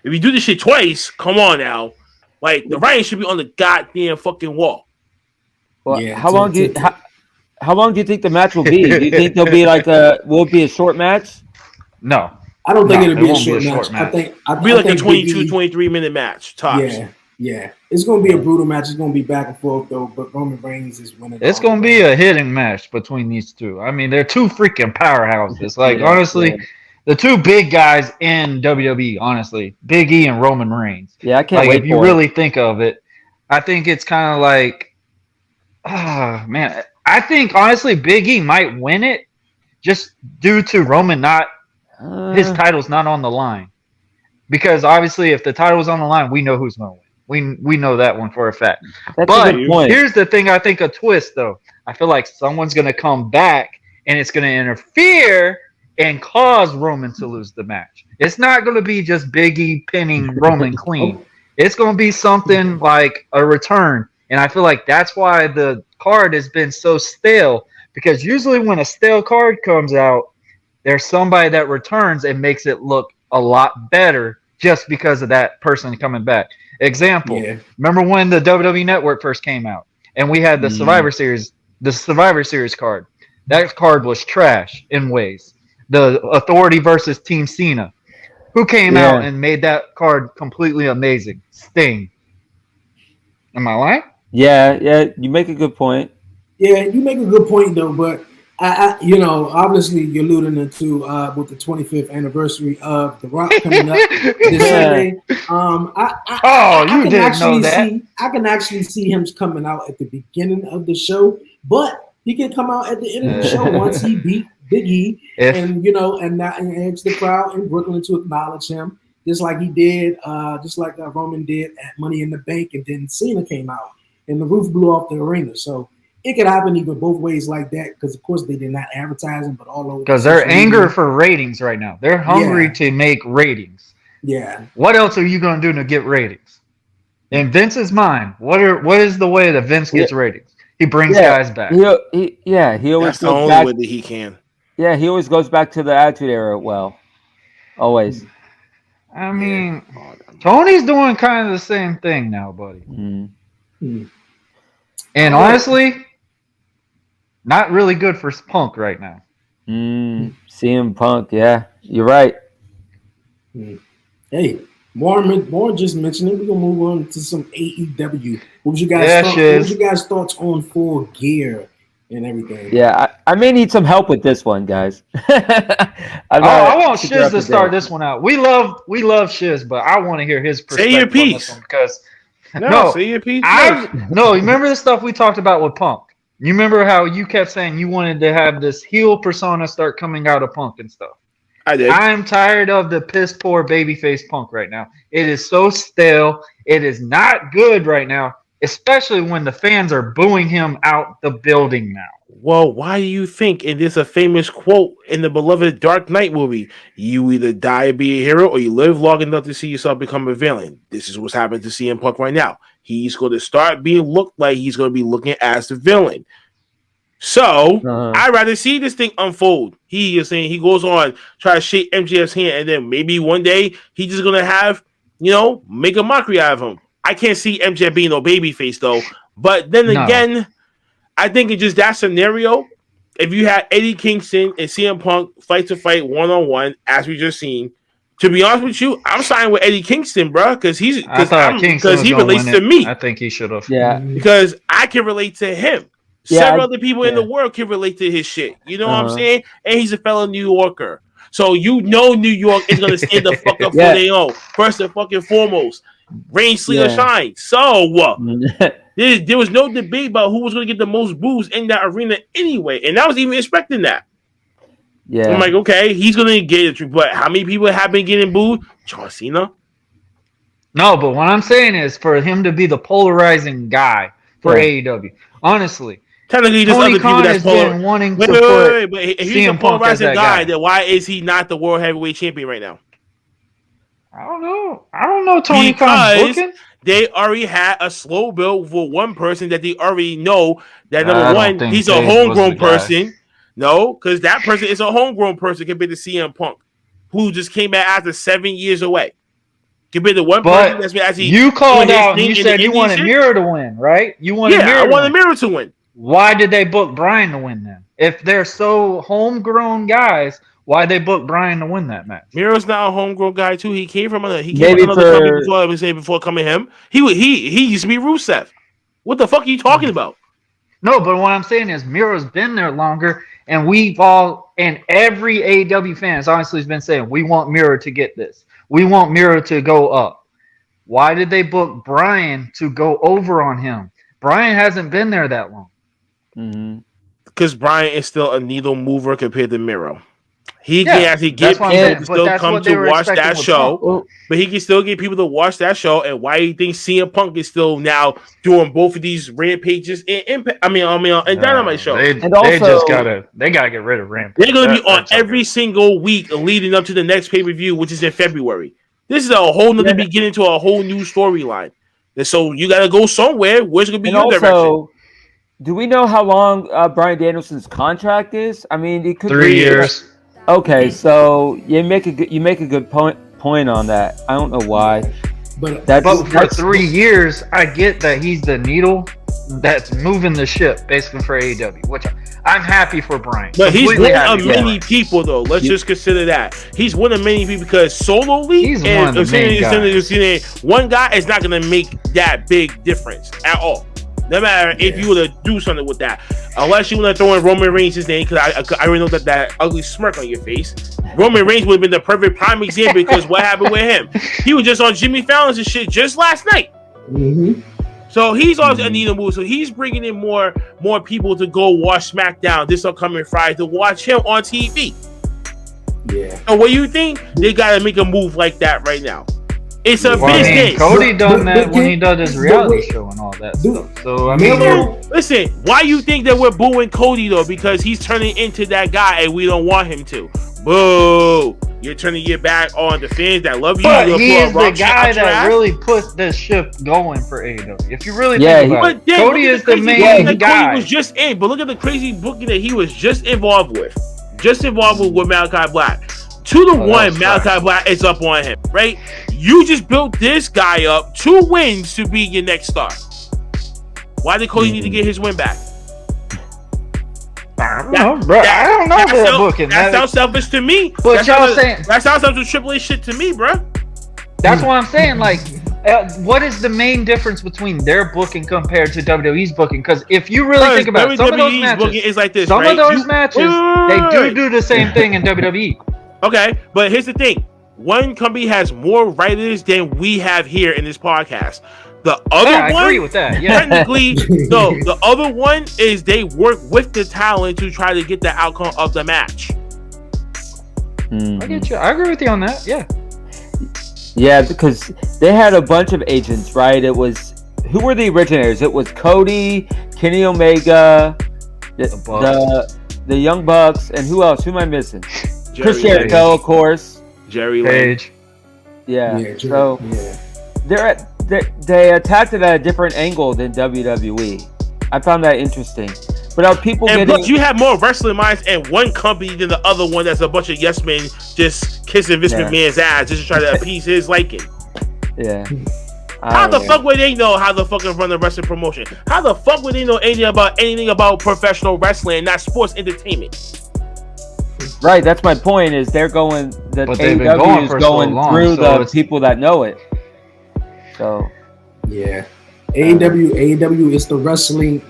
If you do this shit twice, come on now. Like, the writing should be on the goddamn fucking wall. Well, how long do you think the match will be? Do you think there'll be will it be a short match? No. I don't think it'll be a short match. I think it'll be like a 22, 23 minute match. Tops. Yeah. It's going to be a brutal match. It's going to be back and forth, though, but Roman Reigns is winning. It's going to be a hitting match between these two. I mean, they're two freaking powerhouses. Like, honestly, the two big guys in WWE, honestly, Big E and Roman Reigns. Yeah, I can't wait. If you really think of it, I think it's kind of like, man, I think, honestly, Big E might win it just due to Roman his title's not on the line. Because, obviously, if the title was on the line, we know who's going to win. We know that one for a fact. But here's the thing, I think a twist, though. I feel like someone's going to come back, and it's going to interfere and cause Roman to lose the match. It's not going to be just Big E pinning Roman clean. It's going to be something like a return. And I feel like that's why the card has been so stale. Because usually when a stale card comes out, there's somebody that returns and makes it look a lot better just because of that person coming back. Example, remember when the WWE Network first came out and we had the Survivor Series card? That card was trash in ways. The Authority versus Team Cena. Who came out and made that card completely amazing? Sting. Am I lying? Yeah, you make a good point. Yeah, you make a good point though, but I obviously you're alluding to with the 25th anniversary of The Rock coming up this Sunday. I can actually see him coming out at the beginning of the show, but he can come out at the end of the show once he beat Big E, and ask the crowd in Brooklyn to acknowledge him, just like he did, just like Roman did at Money in the Bank, and then Cena came out and the roof blew off the arena. So it could happen even both ways like that, because of course they did not advertise them, but all over. Because they're angry for ratings right now. They're hungry to make ratings. Yeah. What else are you going to do to get ratings? In Vince's mind, what is the way that Vince gets ratings? He brings guys back. He always That's the only way that he can. Yeah, he always goes back to the Attitude Era. Well, always. I mean, Tony's doing kind of the same thing now, buddy. And honestly, not really good for Punk right now. CM Punk, yeah, you're right. Hey, more just mentioned it. We're gonna move on to some AEW. What was you guys? Yeah, what was you guys' thoughts on Full Gear and everything? Yeah, I may need some help with this one, guys. I want Shiz to start this one out. We love Shiz, but I want to hear his perspective. Say your on this piece. one because say your piece. No, remember the stuff we talked about with Punk? You remember how you kept saying you wanted to have this heel persona start coming out of Punk and stuff? I did. I'm tired of the piss poor babyface Punk right now. It is so stale. It is not good right now, especially when the fans are booing him out the building now. Well, why do you think? And there's a famous quote in the beloved Dark Knight movie: "You either die and be a hero, or you live long enough to see yourself become a villain." This is what's happening to CM Punk right now. He's going to start being looked like he's going to be looking as the villain. So I'd rather see this thing unfold. He is saying he goes on try to shake MJF's hand, and then maybe one day he's just gonna have make a mockery out of him. I can't see MJF being no babyface though. But then again, I think it's just that scenario. If you had Eddie Kingston and CM Punk fight to fight 1-on-1, as we just seen, to be honest with you, I'm signing with Eddie Kingston, bro, because he relates to me. I think he should have. Yeah, because I can relate to him. Several other people in the world can relate to his shit. You know what I'm saying? And he's a fellow New Yorker. So New York is going to stand the fuck up for their own. First and fucking foremost. Rain, sleet, or shine. So there was no debate about who was going to get the most boos in that arena anyway. And I was even expecting that. Yeah. I'm like, okay, he's going to get it. But how many people have been getting booed? John Cena? No, but what I'm saying is for him to be the polarizing guy for AEW. Honestly. Technically, there's Tony other people Khan that's wanting to wait, but if he's a CM Punk as polarizing that guy, then why is he not the world heavyweight champion right now? I don't know. Tony Khan's booking. They already had a slow build for one person that they already know that number one, he's a homegrown person. No, because that person is a homegrown person compared to CM Punk, who just came back after 7 years away. Compared to one person that's been actually you called out and you said you wanted Miro to win, right? I wanted Miro to win. Why did they book Bryan to win then? If they're so homegrown guys, why they book Bryan to win that match? Miro's not a homegrown guy too. He came from another company before coming to him. He used to be Rusev. What the fuck are you talking about? No, but what I'm saying is Miro's been there longer, and every AEW fan has honestly been saying we want Miro to get this. We want Miro to go up. Why did they book Bryan to go over on him? Bryan hasn't been there that long. Because Bryan is still a needle mover compared to Miro. He can actually get people to still come to watch that show, but he can still get people to watch that show. And why do you think CM Punk is still now doing both of these Rampages and Impact? and Dynamite show? They gotta get rid of Rampage. They're gonna be on every single week leading up to the next pay-per-view, which is in February. This is a whole nother beginning to a whole new storyline. And so you gotta go somewhere. Where's gonna be your direction? Do we know how long Bryan Danielson's contract is? I mean, it could 3 years. Okay, so you make a good point on that. I don't know why, but for 3 years, I get that he's the needle that's moving the ship basically for AEW, which I'm happy for Bryan. But he's one of many people, though. Let's just consider that he's one of many people because solely, he's one of the main guys. One guy is not going to make that big difference at all. No matter if you were to do something with that. Unless you want to throw in Roman Reigns' name, because I already know that ugly smirk on your face. Roman Reigns would have been the perfect prime example because what happened with him? He was just on Jimmy Fallon's and shit just last night. So he's also a needle move. So he's bringing in more people to go watch SmackDown this upcoming Friday to watch him on TV. Yeah. So what do you think? They got to make a move like that right now. It's a business. Cody done that when he does his reality show and all that stuff. So I mean, listen, why you think that we're booing Cody though? Because he's turning into that guy, and we don't want him to. Boo! You're turning your back on the fans that love you. But he is the guy that really put this ship going for AEW. If you really think about it, Cody is the main guy. Cody was just in, but look at the crazy booking that he was just involved with. With Malachi Black. 2-1, Malachi Black is up on him, right? You just built this guy up 2 wins to be your next star. Why did Cody need to get his win back? I don't know, bro. I don't know that booking. That sounds selfish to me. But y'all saying that sounds like some Triple H shit to me, bro. That's what I'm saying. Like, what is the main difference between their booking compared to WWE's booking? Because if you really think about it, some of those matches, is like this, some right? of those matches, they do the same thing in WWE. Okay, but here's the thing: one company has more writers than we have here in this podcast. The other one, I agree with that. Yeah. Technically, no. The other one is they work with the talent to try to get the outcome of the match. I get you. I agree with you on that. Yeah. Yeah, because they had a bunch of agents, right? It was, who were the originators? It was Cody, Kenny Omega, the Young Bucks, and who else? Who am I missing? Chris Jericho, of course. Jerry Page. Yeah. So they attacked it at a different angle than WWE. I found that interesting. But are people and getting? Plus, you have more wrestling minds in one company than the other one. That's a bunch of yes men just kissing Vince McMahon's ass just to try to appease his liking. Yeah. How the fuck would they know how to fucking run the wrestling promotion? How the fuck would they know anything about professional wrestling, not sports entertainment? Right, that's my point. Is they're going that AEW is going through the people that know it. So yeah. AEW is the wrestling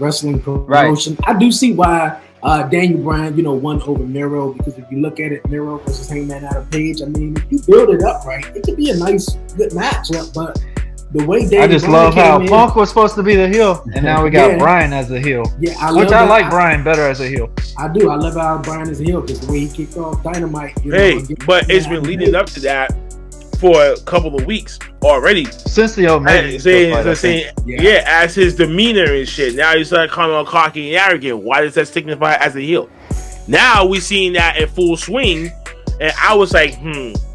promotion. Right. I do see why Daniel Bryan, won over Miro, because if you look at it, Miro versus Hangman Adam Page, I mean, if you build it up right, it could be a nice, good match. But the way Daniel I just Bryan love how Punk was supposed to be the heel, and now we got Bryan as the heel. Yeah, I like Bryan better as a heel. I do. I love how Bryan is a heel because the way he kicked off Dynamite. But it's been leading up to that for a couple of weeks already. Since the Omega saying, as his demeanor and shit. Now he's started calling all cocky and arrogant. Why does that signify as a heel? Now we seeing that in full swing, and I was like,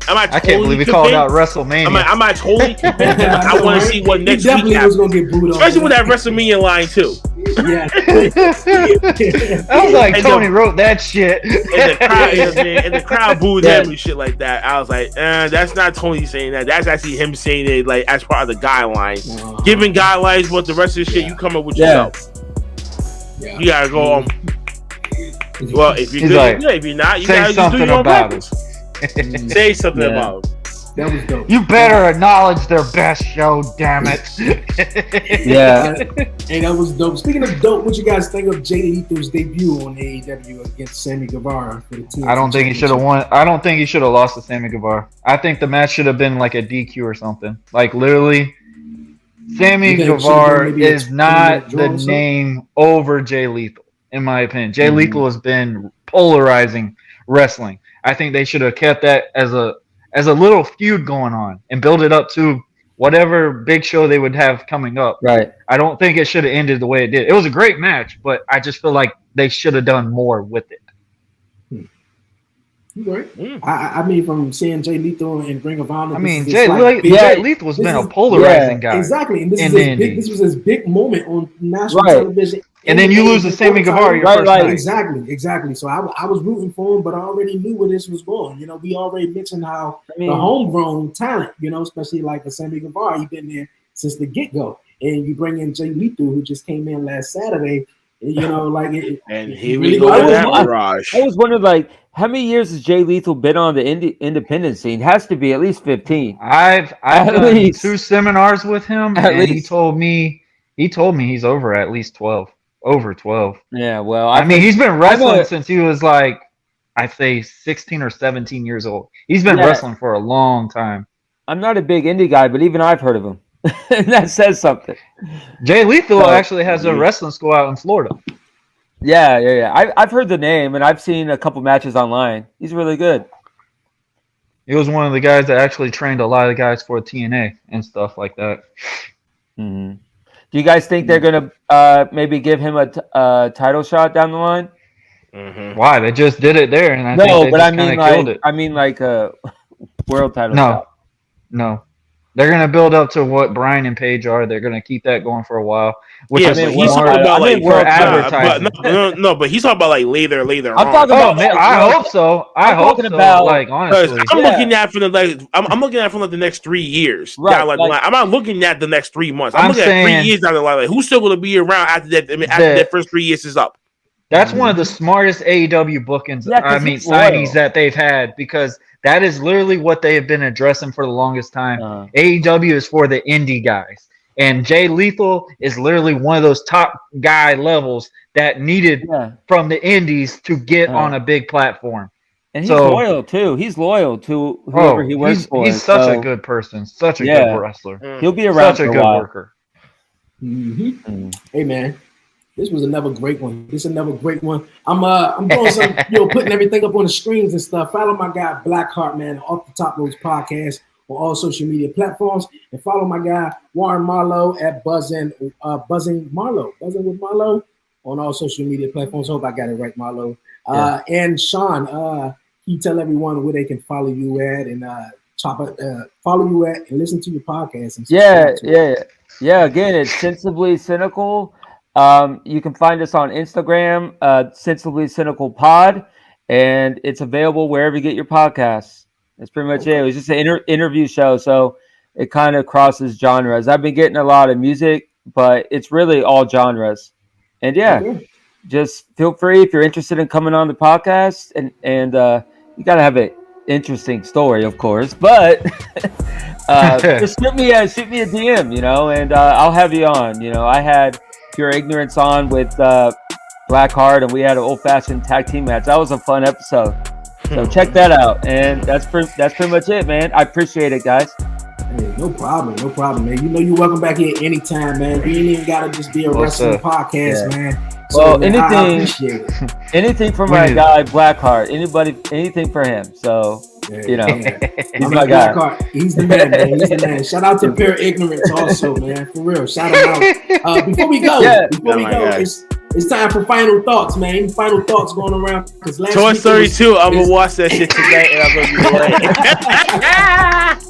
I can't believe we called out WrestleMania. Am I totally convinced? I want to see what next week happens. Especially with that WrestleMania line too. Yeah. I was like, Tony wrote that shit. And the crowd booed him and shit like that. I was like, that's not Tony saying that. That's actually him saying it like as part of the guidelines. Giving guidelines, but the rest of the shit you come up with yourself. Yeah. You gotta go on. Well, if you're good, you're good. If you're not, you gotta just do your own practice. Say something about it. That was dope. You better acknowledge their best show, damn it. Hey, that was dope. Speaking of dope, what you guys think of Jay Lethal's debut on AEW against Sammy Guevara for the team? I don't think he should have won. I don't think he should have lost to Sammy Guevara. I think the match should have been like a DQ or something. Like literally, Sammy Guevara is not the name over Jay Lethal, in my opinion. Jay Lethal has been polarizing wrestling. I think they should have kept that as a little feud going on and build it up to whatever big show they would have coming up. Right. I don't think it should have ended the way it did. It was a great match, but I just feel like they should have done more with it. Right. I mean, from seeing Jay Lethal and Ring of Honor. I mean, Jay Lethal has been a polarizing guy. Exactly. And this was his big moment on national television. And then you lose to Sammy Guevara your first night. Exactly. So I was rooting for him, but I already knew where this was going. We already mentioned how the homegrown talent, especially like a Sammy Guevara, he's been there since the get-go. And you bring in Jay Lethal, who just came in last Saturday, and here we go with that barrage. I was wondering, like, how many years has Jay Lethal been on the independent scene? It has to be at least 15. I've done 2 seminars with him, and he told me he's over at least 12. Over 12. Yeah, well, I mean, he's been wrestling since he was like, I say 16 or 17 years old. He's been wrestling for a long time. I'm not a big indie guy, but even I've heard of him. And that says something. Jay Lethal actually has a wrestling school out in Florida. Yeah. I've heard the name, and I've seen a couple matches online. He's really good. He was one of the guys that actually trained a lot of guys for TNA and stuff like that. Mm-hmm. Do you guys think they're gonna maybe give him a title shot down the line? Mm-hmm. Why? They just did it there, and I mean like a world title shot. No. They're gonna build up to what Brian and Paige are. They're gonna keep that going for a while. Which Yeah, is but mean, he's more talking about like for advertising. no, but he's talking about like later I'm on. talking Oh about. man, I hope so. I'm talking about- Like Because honestly, I'm Yeah. looking at from the like I'm looking at from like the next 3 years. Right, Down, like, like- I'm not looking at the next 3 months. I'm I'm looking at 3 saying- years down the line. Like, who's still going to be around after that? I mean, after The- that first 3 years is up. that's one of the smartest AEW bookings. Yeah, 'cause I mean he's loyal. signings that they've had because that is literally what they have been addressing for the longest time. AEW is for the indie guys. And Jay Lethal is literally one of those top guy levels that needed from the indies to get on a big platform. And he's So- loyal too. He's loyal to whoever he works for. He's such so a good person, such a Yeah. good wrestler, He'll be around such for a a good while. worker. Hey man, this was another great one. This is another great one. I'm doing some, putting everything up on the screens and stuff. Follow my guy Blackheart, man, Off the Top Roads podcast on all social media platforms, and follow my guy Warren Marlowe at Buzzing Marlowe on all social media platforms. Hope I got it right, Marlowe. And Sean, can you tell everyone where they can follow you at and follow you at and listen to your podcast? And Yeah. Again, it's Sensibly Cynical. You can find us on Instagram, Sensibly Cynical Pod, and it's available wherever you get your podcasts. That's pretty much it. It was just an interview show, so it kind of crosses genres. I've been getting a lot of music, but it's really all genres. And just feel free if you're interested in coming on the podcast, and you got to have an interesting story, of course, but just shoot me a DM, and I'll have you on. I had Pure Ignorance on with Blackheart, and we had an old-fashioned tag team match. That was a fun episode. So check that out, and that's pretty much it, man. I appreciate it, guys. Hey, no problem, man. You're welcome back here anytime, man. You ain't even gotta just be a wrestling podcast, man. So, man, I appreciate it. Anything for my guy Blackheart. Anything for him. So he's my guy. Blackheart, he's the man, man. He's the man. Shout out to Pure Ignorance also, man. For real. Shout him out. Before we go, it's time for final thoughts, man. Any final thoughts going around? Because Toy Story 2, I'm gonna watch that shit tonight, and I'm gonna be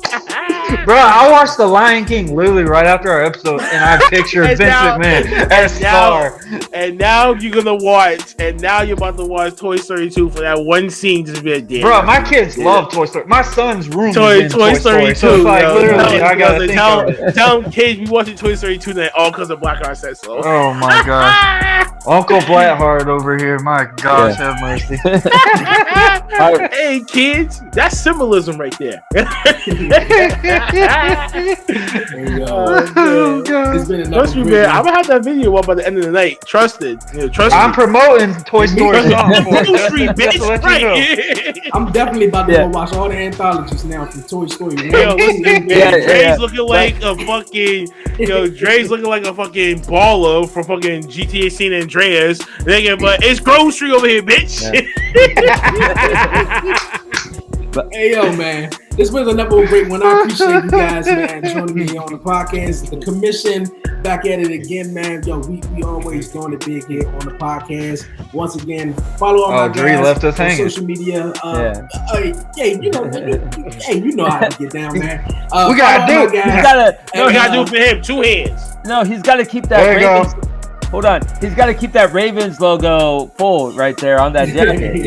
Bro, I watched The Lion King literally right after our episode, and I pictured Vince McMahon as Scar. And now you're gonna watch, and now you're about to watch Toy Story 2 for that one scene. Just be a damn. Bro, my kids love Toy Story. My son's room Toy is in Toy Story 2. So it's like literally, I gotta think of it. Tell them kids we watching Toy Story 2 tonight, all because of Blackheart said so. Oh my gosh. Uncle Blackheart over here. My gosh, have mercy. Hey kids, that's symbolism right there. It's been Trust me, man. I'm gonna have that video up by the end of the night. Trust it. Trust I'm me. promoting Toy Story. I'm definitely about to go watch all the anthologies now from Toy Story. Yo, listen, man, Dre's looking like a fucking Dre's looking like a fucking baller from fucking GTA San Andreas. Nigga, but it's Grove Street over here, bitch. Hey yo, man, this was another great one. I appreciate you guys, man, joining me on the podcast. The commission back at it again, man. Yo, we always doing it big here on the podcast. Once again, follow all my guys left us on hanging. social media. You know how to get down, man. We gotta do it. You gotta do it for him. 2 hands. No, he's got to keep that. There you go. Hold on, he's got to keep that Ravens logo full right there on that jacket.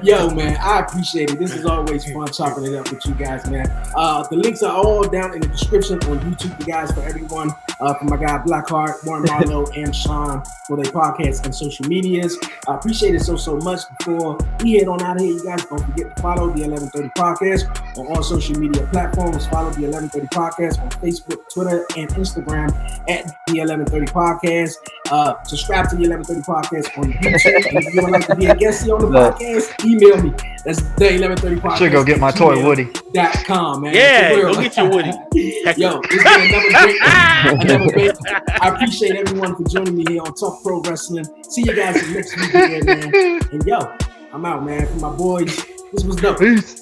Yo, man, I appreciate it. This is always fun chopping it up with you guys, man. The links are all down in the description on YouTube, you guys, for everyone. For my guy Blackheart, Warren Marlowe, and Sean for their podcasts and social medias. I appreciate it so much. Before we head on out of here, you guys don't forget to follow the 1130 Podcast on all social media platforms. Follow the 1130 Podcast on Facebook, Twitter, and Instagram at the 1130 Podcast. Subscribe to the 1130 Podcast on YouTube. And if you would like to be a guest here on the podcast, email me. That's the 1130 Podcast. Should go get my toy Woody. .com, man. Yeah, go get your Woody. Yo, it's been another great I appreciate everyone for joining me here on Talk Pro Wrestling. See you guys next week again, man. And yo, I'm out, man. For my boys, this was dope. Peace.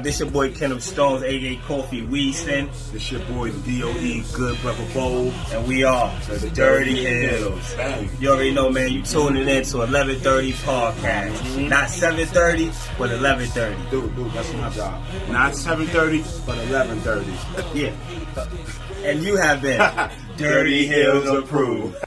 This your boy Kenneth Stones, aka Kofi Weaston. This your boy DOE Good Brother Bowl. And we are the Dirty Hills. You already know, man, you tuning in to 11:30 podcast. Not 7:30, but 11:30. Dude, that's my job. Not 7:30, but 11:30. Yeah. And you have been Dirty Hills approved.